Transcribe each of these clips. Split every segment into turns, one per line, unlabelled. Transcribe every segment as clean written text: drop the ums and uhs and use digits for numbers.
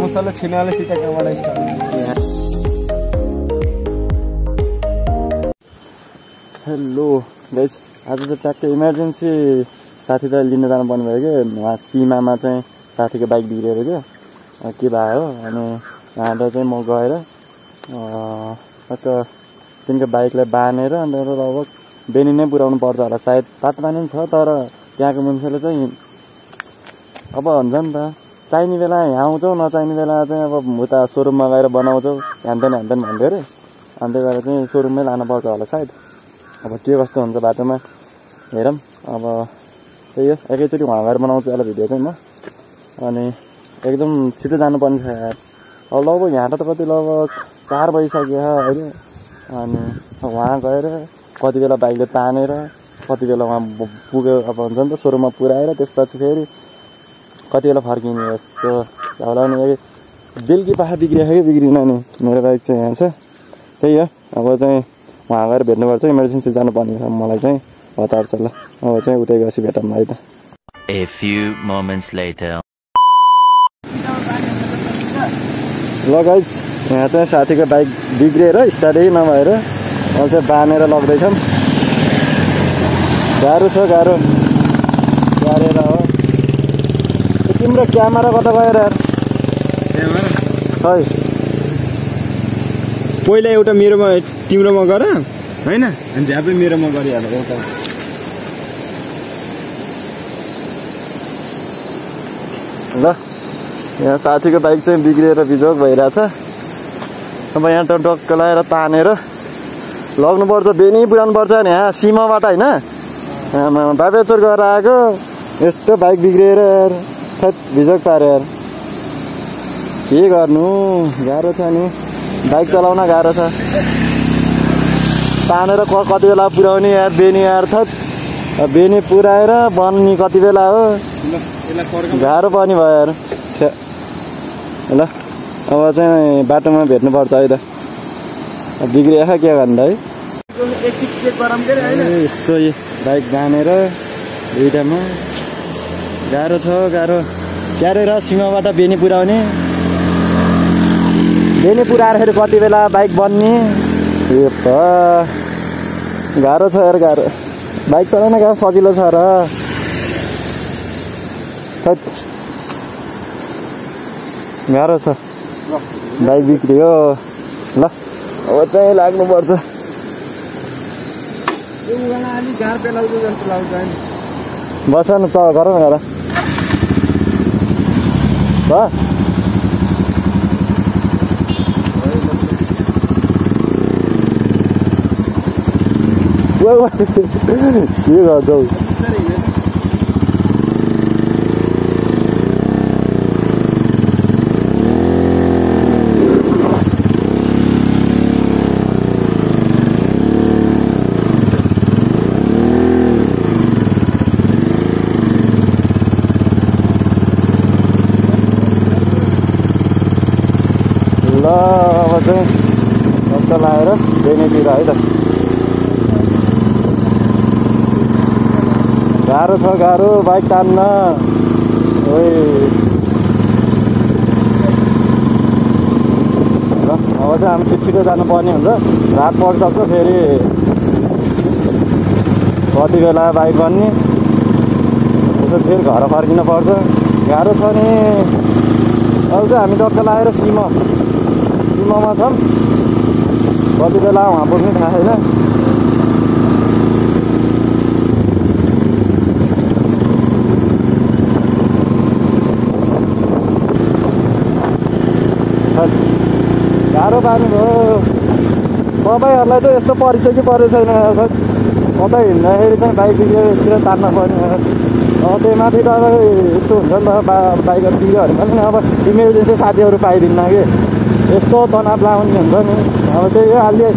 मसला छिनाले सिताकाबाट start. Hello guys, आज चाहिँ ट्याक्कै इमर्जेन्सी साथी त लिन जानु पर्ने भयो कि वहाँ सीमामा चाहिँ साथीको बाइक बिग्रेर क्या के भयो अनि यहाँ चाहिँ म गएर तिनको बाइकलाई बाँधेर अन्त लगभग बेनी नै पुऱ्याउनु पर्छ होला सायद। तातो पनि छ तर त्यहाँको मान्छेले चाहिँ अब हुन्छ नि त चाहिने बेला यहाँ आउँछौ नचाहिने बेला चाहिँ अब उता सोरुममा गएर बनाउँछौ ह्यान्देन भन्दै अरे अन्त गएर चाहिँ सोरुममै लानुपर्छ होला सायद। अब के कस्तो हुन्छ बाटोमा हेरौँ। अब त्यही हो एकैचोटि उहाँ गएर बनाउँछु होला भिडियो चाहिँ म। अनि एकदम छिटो जानुपर्ने छ यार। अब लगभग यहाँ त कति लगभग 4 बजिसक्यो अहिले। अनि वहाँ गएर कति बेला बाइकले तानेर कति बेला वहाँ पुग्यो अब हुन्छ नि त सोरुममा पुऱ्याएर त्यसपछि फेरि कति बेला फर्किने यस्तो होला नि। बेलुकी पख बिग्रियो कि बिग्रिन नि मेरो बाइक चाहिँ यहाँ छ। त्यही हो अब चाहिँ वहाँ गएर भेट्नुपर्छ इमर्जेन्सी जानुपर्ने छ मलाई चाहिँ हतार छ ल। अब चाहिँ उतै गएपछि भेटौँ है त।
A few moments later.
ल गाइस, यहाँ चाहिँ साथीको बाइक बिग्रिएर स्टार्टै नभएर अब चाहिँ बाँधेर लग्दैछौँ। गाह्रो छ गाह्रो गाडेर हो। तिम्रो क्यामेरा कता गएर यार खै
पहिला एउटा मेरोमा तिम्रोमा गर हैन अनि झ्यापै मेरोमा गरिहाल एउटा।
ल यहाँ साथीको बाइक चाहिँ बिग्रिएर बिजोग भइरहेछ। अब यहाँ टक्क लगाएर तानेर लग्नुपर्छ बेनी पुऱ्याउनुपर्छ नि यहाँ सीमाबाट होइन। बाबेचोर गएर आएको यस्तो बाइक बिग्रिएर यार थैट बिजोग पारे यार के गर्नु गाह्रो छ नि बाइक चलाउन गाह्रो छ। तानेर कति बेला पुर्याउने यार बेनी यार थैट बेनी पुऱ्याएर बन्ने कति बेला हो गाह्रो पनि भयो यार। ल अब चाहिँ बाटोमा भेट्नुपर्छ है त बिग्रिएख के गर्नु है। यस्तो बाइक बाँधेर दुइटामा गाह्रो छ गाह्रो क्यारेर सीमाबाट बेनी पुऱ्याउने बेनी पुऱ्याएर फेरि कति बेला बाइक बन्ने गाह्रो छ यार गाह्रो। बाइक चलाउन गाह्रो सजिलो छ र गाह्रो छ बाइक बिग्रियो। ल अब चाहिँ लाग्नुपर्छ। बस न त गरौँ न के गर्छौ ल अब चाहिँ टक्क लगाएर बेनीतिर है त। गाह्रो छ गाह्रो बाइक तान्न ओइ। ल अब चाहिँ हामी छिटो जानुपर्ने हुन्छ रात परिसक्छ फेरि कति बेला बाइक बन्ने त्यसो फेरि घर फर्किन पर्छ गाह्रो छ नि। अब चाहिँ हामी टक्क लगाएर सीमामा छौँ कति बेला वहाँ पुग्ने थाहा छैन। गाह्रो पानी भयो तपाईँहरूलाई त यस्तो परिचय कि परेको छैन कतै हिँड्दाखेरि चाहिँ बाइक बिग्रियो यस्तोतिर तान्न पर्ने। अब त्यही माथि त अब यस्तो हुन्छ नि त बाइकहरू बिग्रियो भने पनि अब इमर्जेन्सी साथीहरू पाइदिन्न कि यस्तो तनाव लाउने हुन्छ नि। अब त्यही हो अलि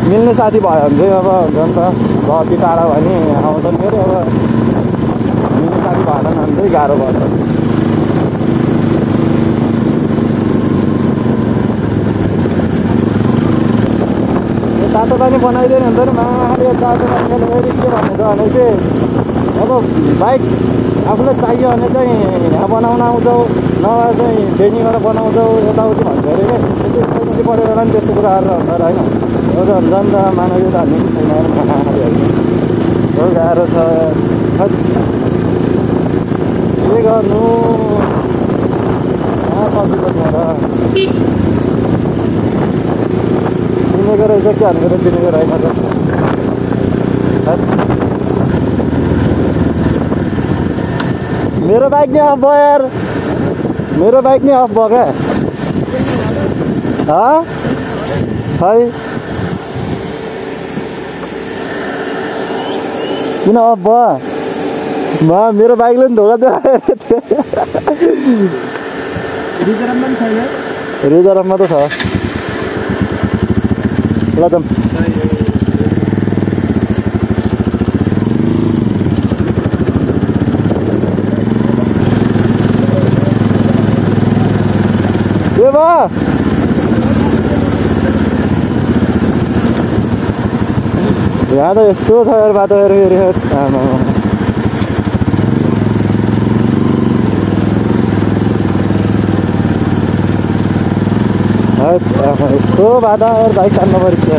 मिल्ने साथी भयो भने चाहिँ अब हुन्छ नि त घरति टाढा भयो भने आउँछन् फेरि अब मिल्ने साथी भएन भने चाहिँ गाह्रो पर्छ। तातो पानी बनाइदियो भने त माले तातो पानी फेरि के भन्नु त भने चाहिँ अब बाइक आफूलाई चाहियो भने चाहिँ यहाँ बनाउन आउँछौ नभए चाहिँ बेनी गरेर बनाउँछौ यताउति भन्छ अरे क्या त्यसपछि परेर पनि त्यस्तो कुराहरू हुन्छ र होइन हो त हुन्छ नि त मानवीय त हाल्ने छैन गाह्रो छ के गर्नु सजिलो छ र चिनेको रहेछ के हाल्नु त चिनेको रहेन त मेरो बाइक नि अफ भयो यार मेरो बाइक नि अफ भयो क्या खै किन अफ भयो मेरो बाइकले पनि धोका दियो
रिजर्भमा पनि छैन
रिजर्भमा त छ ल जाऊँ के भयो यहाँ त यस्तो छ यार बाटो फेरि यस्तो बाटो यार बाइक तान्नु पऱ्यो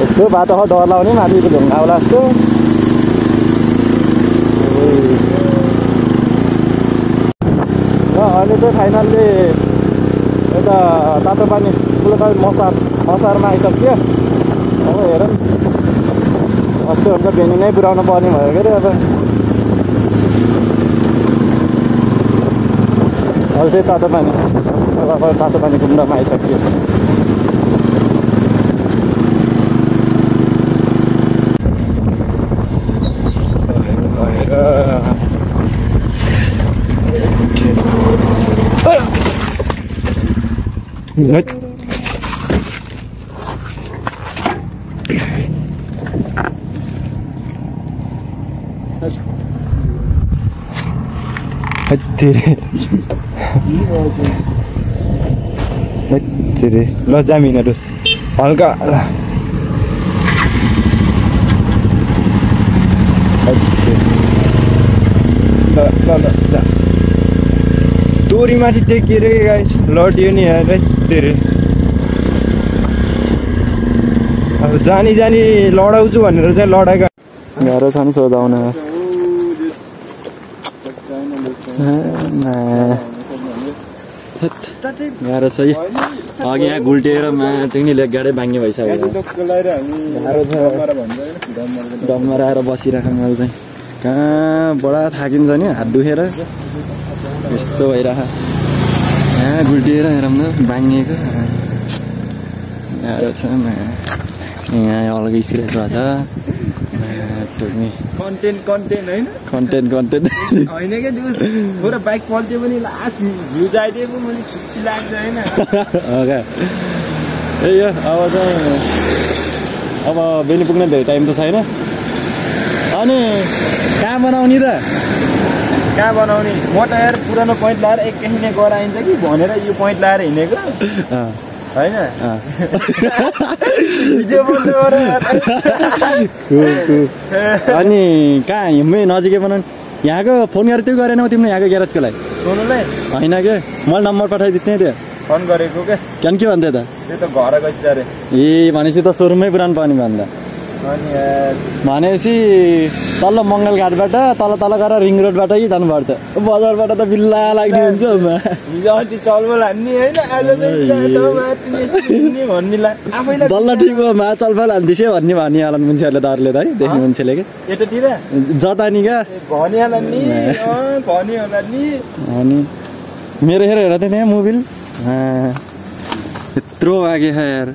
यस्तो बाटो डर लाउने माथिको ढुङ्गाउला जस्तो अहिले चाहिँ फाइनल्ली यता तातो पानी ठुलो मसारमा आइसक्यो अब हेर अस्ति हुन्छ बेनी नै पुऱ्याउनु पर्ने भयो के अरे अब चाहिँ तातो पानी कुण्डमा आइसक्यो
ल जामिनहरू हल्का दोरीमाथि टेकिएर गाइस लड्यो नि यार धेरै अब जानी लडाउँछु भनेर चाहिँ लडाएको
गाह्रो छ नि सोधाउन गाह्रो छ है अघि यहाँ गुल्टिएर चाहिँ नि लेग गाडै बाङ्गे भइसक्यो गाह्रो छ डममा आएर बसिरहेको मैले चाहिँ कहाँ बडा थाकिन्छ नि हात दुखेर यस्तो भइरह यहाँ गुल्टिएर हेरौँ न बाङ्गिएको गाह्रो छ यहाँ अलगै सिरियस भएको छ
कन्टेन्ट होइन
कन्टेन्ट
होइन क्या त्यो थोरै बाइक पल्ट्यो पनि लास्ट भ्युज आइदिए पो मैले खुसी लाग्छ होइन
ए अब चाहिँ अब बेनी पुग्न धेरै टाइम त छैन अनि कहाँ बनाउने त
कहाँ बनाउने म त यार पुरानो पोइन्ट लाएर एकैछिन गएर आइन्छ कि भनेर यो पोइन्ट लाएर हिँडेको होइन
अनि कहाँ हिँड्मै नजिकै बनाउने यहाँको फोन गरेर त्यो गरेनौ तिमीले यहाँको ग्यारेजको लागि
सोनुलाई
होइन के मैले नम्बर पठाइदिने थियो
फोन गरेको क्या
के भन्थ्यो त
त्यो त घर गइन्छ अरे
ए भनेपछि त सोरुममै पुरानो पर्ने भन्दा भनेपछि तल्लो मङ्गलघाटबाट तल गएर रिङ रोडबाटै जानुपर्छ बजारबाट त बिल्ला लाग्ने हुन्छ डल्लो ठिक हो मा चलफल हान्दिसे भन्ने भनिहाल्नु मान्छेहरूले डरले त है देख्ने मान्छेले क्या
यतातिर
जता नि क्या अनि मेरो हेर त त्यहाँ मोबिल यत्रो आगे छ यार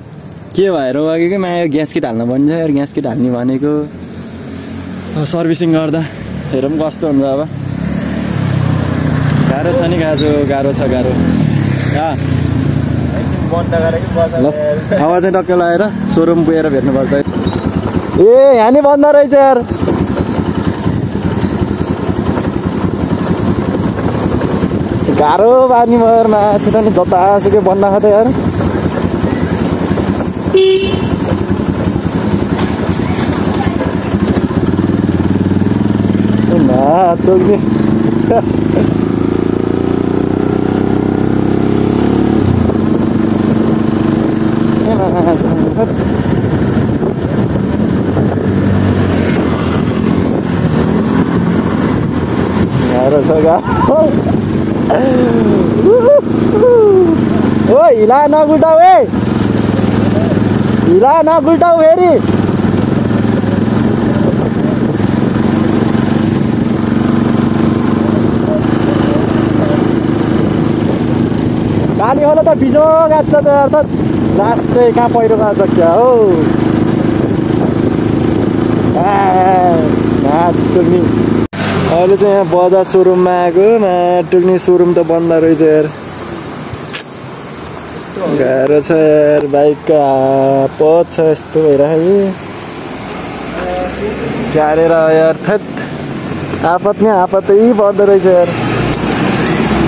के भएर आगे कि माया ग्यास किट हाल्नु भन्छ यार ग्यास किट हाल्ने भनेको सर्भिसिङ गर्दा हेरौँ कस्तो हुन्छ अब गाह्रो छ नि गाह्रो छ ल हावा चाहिँ टक्कै लगाएर सोरुम पुगेर भेट्नुपर्छ ए यहाँ नि बन्द रहेछ यार गाह्रो बानी भयो माथि त नि जतासुकै बन्द खाँदै यार तोक्ने ओ हिला नगुल्टाऊ हिला नगुल्टाऊ फेरि पानी होला त बिजो गाड्छ त अर्थात् लास्टै कहाँ पहिरो गाड्छ क्या हो टुक्नी अहिले चाहिँ यहाँ बजार सोरुममा आएको टुक्नी सोरुम त बन्द रहेछ यार गाह्रो छ यार बाइकको पद छ यस्तो भइरहेको क्यारेर यार थेत आपत नै आपतै पर्दो रहेछ यार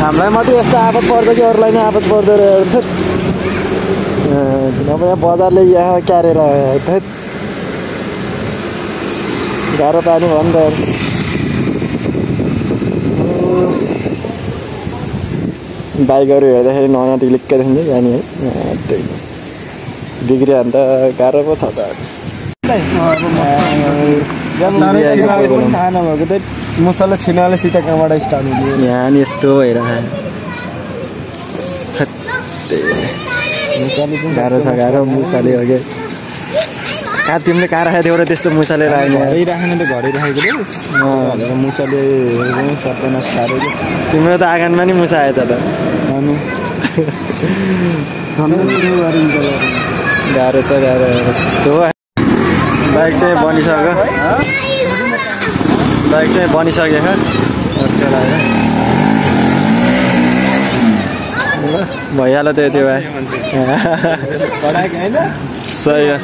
हामीलाई मात्रै यस्तो आपत पर्छ कि अरूलाई नै आपत पर्दो रहेछ थेत अब यहाँ बजारले यहाँ क्यारेर थेत गाह्रो पानी भयो नि त यार बाइकहरू हेर्दाखेरि नयाँ टिलिक्क देखिन्छ जाने है बिग्रियो भने त गाह्रो पो छ त
थाहा नभएको त मुसाले छिनाले सिधा कहाँबाट स्टार्ट हुने
यहाँ नि यस्तो भइरहेको गाह्रो छ गाह्रो मुसाले हो कि कहाँ तिमीले कहाँ राखेको थियौ र त्यस्तो मुसाले राख्ने
घरै राख्ने त घरै राखेको मुसाले सबैमा साह्रो
तिम्रो त आँगनमा नि मुसा आएछ त गाह्रो छ गाह्रो यस्तो बाइक चाहिँ बनिसक्यो भइहाल्यो त्यति भए सही हो